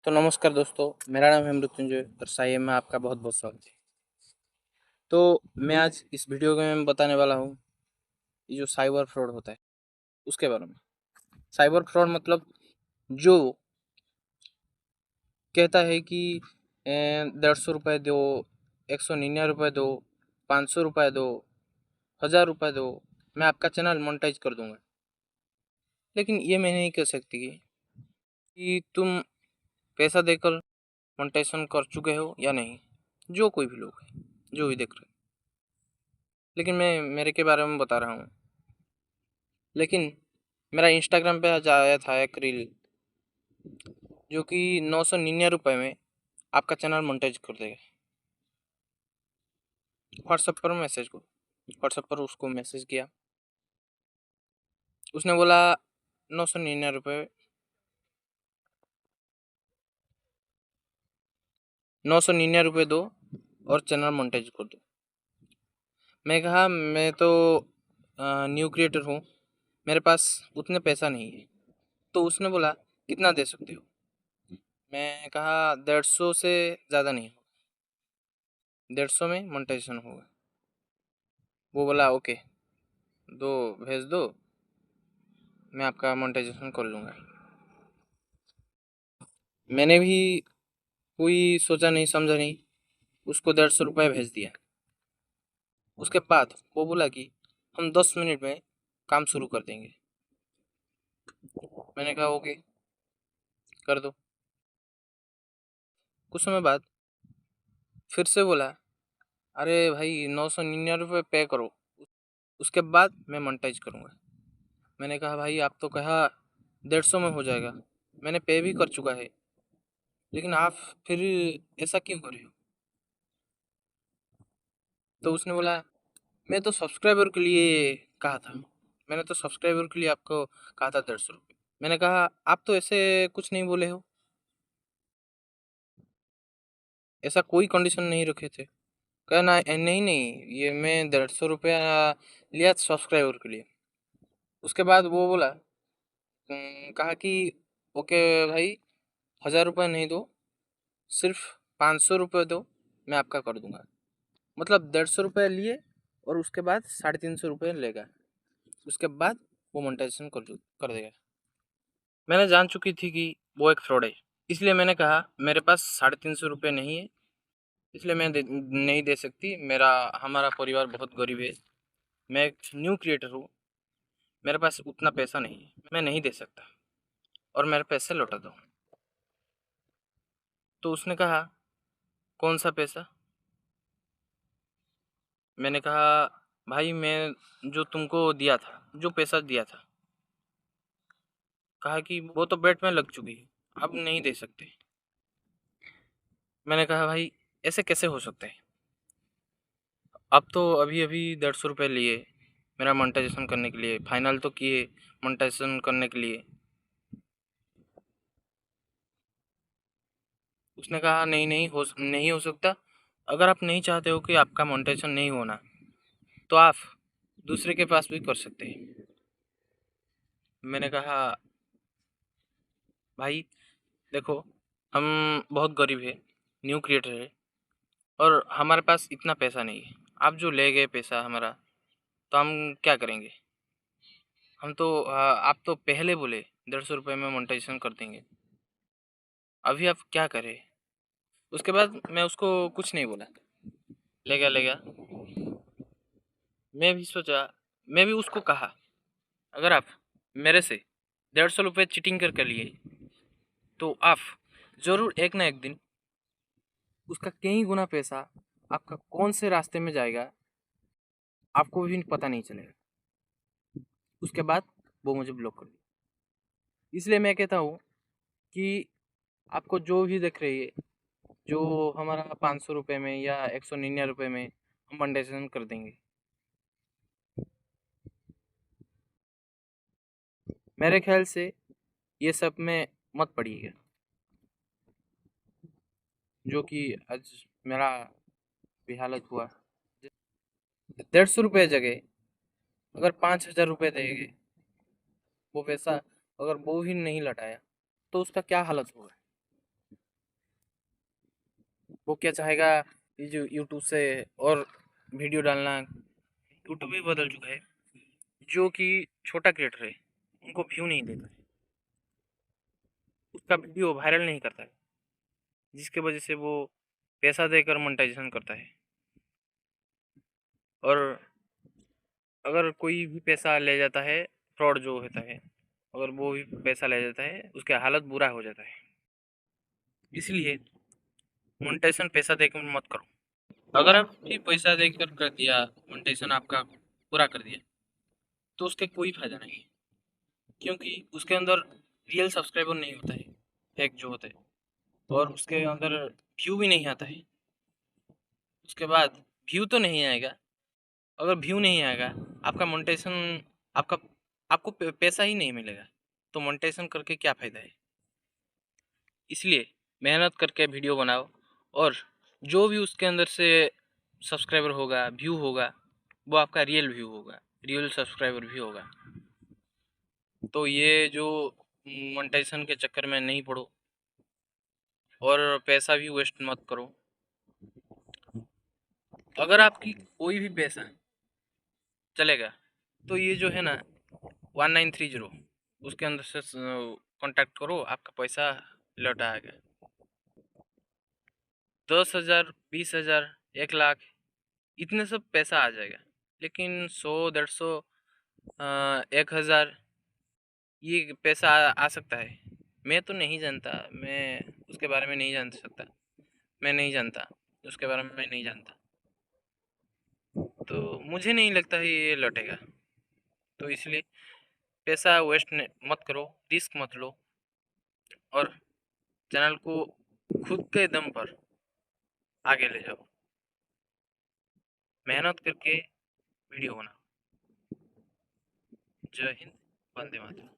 तो नमस्कार दोस्तों, मेरा नाम है मृत्युंजय और साइए में आपका बहुत बहुत स्वागत है। तो मैं आज इस वीडियो में बताने वाला हूँ ये जो साइबर फ्रॉड होता है उसके बारे में। साइबर फ्रॉड मतलब जो कहता है कि 150 रुपये दो, 199 रुपये दो, 500 रुपये दो, 1000 रुपये दो, मैं आपका चैनल मोनेटाइज कर दूंगा। लेकिन ये मैं नहीं कह सकती कि तुम पैसा देकर मोनेटाइजेशन कर चुके हो या नहीं। जो कोई भी लोग है, जो भी देख रहे हैं, लेकिन मैं मेरे के बारे में बता रहा हूँ। लेकिन मेरा इंस्टाग्राम पे आज आया था एक रील जो कि 999 रुपये में आपका चैनल मोनेटाइज कर देगा। व्हाट्सएप पर उसको मैसेज किया। उसने बोला 999 रुपये, 999 रुपये दो और चैनल मोनेटाइज कर दो। मैं कहा मैं तो न्यू क्रिएटर हूँ, मेरे पास उतने पैसा नहीं है। तो उसने बोला कितना दे सकते हो। मैं कहा 150 से ज़्यादा नहीं, 150 में मोनेटाइजेशन होगा। वो बोला ओके, दो भेज दो, मैं आपका मोनेटाइजेशन कर लूँगा। मैंने भी कोई सोचा नहीं समझा नहीं, उसको 150 रुपये भेज दिया। उसके बाद वो बोला कि हम 10 मिनट में काम शुरू कर देंगे। मैंने कहा ओके, कर दो। कुछ समय बाद फिर से बोला अरे भाई 999 रुपये पे करो, उसके बाद मैं मोनेटाइज करूँगा। मैंने कहा भाई आप तो कहा 150 में हो जाएगा, मैंने पे भी कर चुका है, लेकिन आप फिर ऐसा क्यों कर रहे हो। तो उसने बोला मैं तो सब्सक्राइबर के लिए कहा था, मैंने तो सब्सक्राइबर के लिए आपको कहा था 150 रुपये। मैंने कहा आप तो ऐसे कुछ नहीं बोले हो, ऐसा कोई कंडीशन नहीं रखे थे। कहा ना नहीं नहीं, ये मैं 150 रुपया लिया सब्सक्राइबर के लिए। उसके बाद वो बोला कहा कि ओके भाई, 1000 रुपये नहीं दो, सिर्फ 500 रुपये दो, मैं आपका कर दूंगा। मतलब 150 रुपये लिए और उसके बाद 350 रुपये लेगा। उसके बाद वो मोनेटाइजेशन कर देगा। मैंने जान चुकी थी कि वो एक फ्रॉड है, इसलिए मैंने कहा मेरे पास 350 रुपये नहीं है, इसलिए मैं नहीं दे सकती। हमारा परिवार बहुत गरीब है, मैं एक न्यू क्रिएटर हूँ, मेरे पास उतना पैसा नहीं है, मैं नहीं दे सकता और मेरे पैसे लौटा दो। तो उसने कहा कौन सा पैसा। मैंने कहा भाई मैं जो तुमको दिया था, जो पैसा दिया था। कहा कि वो तो बेट में लग चुकी है, अब नहीं दे सकते। मैंने कहा भाई ऐसे कैसे हो सकता है, अब तो अभी अभी 150 रुपये लिए मेरा मोनेटाइजेशन करने के लिए, फाइनल तो किए मोनेटाइजेशन करने के लिए। उसने कहा नहीं हो सकता। अगर आप नहीं चाहते हो कि आपका मोनेटाइजेशन नहीं होना, तो आप दूसरे के पास भी कर सकते हैं। मैंने कहा भाई देखो, हम बहुत गरीब है, न्यू क्रिएटर है, और हमारे पास इतना पैसा नहीं है। आप जो ले गए पैसा हमारा, तो हम क्या करेंगे। आप तो पहले बोले 150 रुपये में मोनेटाइजेशन कर देंगे, अभी आप क्या करें। उसके बाद मैं उसको कुछ नहीं बोला, ले गया। मैं भी सोचा, मैं भी उसको कहा अगर आप मेरे से 150 रुपये चीटिंग करके लिए, तो आप ज़रूर एक ना एक दिन उसका कई गुना पैसा आपका कौन से रास्ते में जाएगा, आपको भी पता नहीं चलेगा। उसके बाद वो मुझे ब्लॉक कर दिया। इसलिए मैं कहता हूँ कि आपको जो भी दिख रही है, जो हमारा 500 रुपये में या 199 रुपये में हम मोनेटाइजेशन कर देंगे, मेरे ख्याल से ये सब में मत पड़िएगा। जो कि आज मेरा भी हालत हुआ। 150 रुपये जगह अगर 5000 रुपये देंगे, वो पैसा अगर वो भी नहीं लौटाया, तो उसका क्या हालत होगा। वो क्या चाहेगा, ये जो यूट्यूब से और वीडियो डालना, यूट्यूब भी बदल चुका है। जो कि छोटा क्रिएटर है उनको व्यू नहीं देता है, उसका वीडियो वायरल नहीं करता है, जिसके वजह से वो पैसा देकर मोनेटाइजेशन करता है। और अगर कोई भी पैसा ले जाता है, फ्रॉड जो होता है, अगर वो भी पैसा ले जाता है उसकी हालत बुरा हो जाता है। इसलिए मोनेटाइजेशन पैसा देकर मत करो। अगर आप भी पैसा देकर कर दिया, मोनेटाइजेशन आपका पूरा कर दिया, तो उसके कोई फायदा नहीं है, क्योंकि उसके अंदर रियल सब्सक्राइबर नहीं होता है, फेक जो होता है, और उसके अंदर व्यू भी नहीं आता है। उसके बाद व्यू तो नहीं आएगा, अगर व्यू नहीं आएगा, आपका मोनेटाइजेशन, आपका आपको पैसा ही नहीं मिलेगा, तो मोनेटाइजेशन करके क्या फ़ायदा है। इसलिए मेहनत करके वीडियो बनाओ, और जो भी उसके अंदर से सब्सक्राइबर होगा, व्यू होगा, वो आपका रियल व्यू होगा, रियल सब्सक्राइबर भी होगा। तो ये जो मोनेटाइजेशन के चक्कर में नहीं पड़ो, और पैसा भी वेस्ट मत करो। अगर आपकी कोई भी पैसा चलेगा, तो ये जो है ना 1930 उसके अंदर से कांटेक्ट करो, आपका पैसा लौट आएगा। 10,000, 20,000, 1 लाख, इतने सब पैसा आ जाएगा। लेकिन 100, 150, 1,000, ये पैसा आ सकता है। मैं तो नहीं जानता, मैं उसके बारे में नहीं जान सकता, मैं नहीं जानता, उसके बारे में मैं नहीं जानता, तो मुझे नहीं लगता है ये लौटेगा। तो इसलिए पैसा वेस्ट मत करो, रिस्क मत लो, और चैनल को खुद के दम पर आगे ले जाओ, मेहनत करके वीडियो बनाओ। जय हिंद, वंदे मातरम।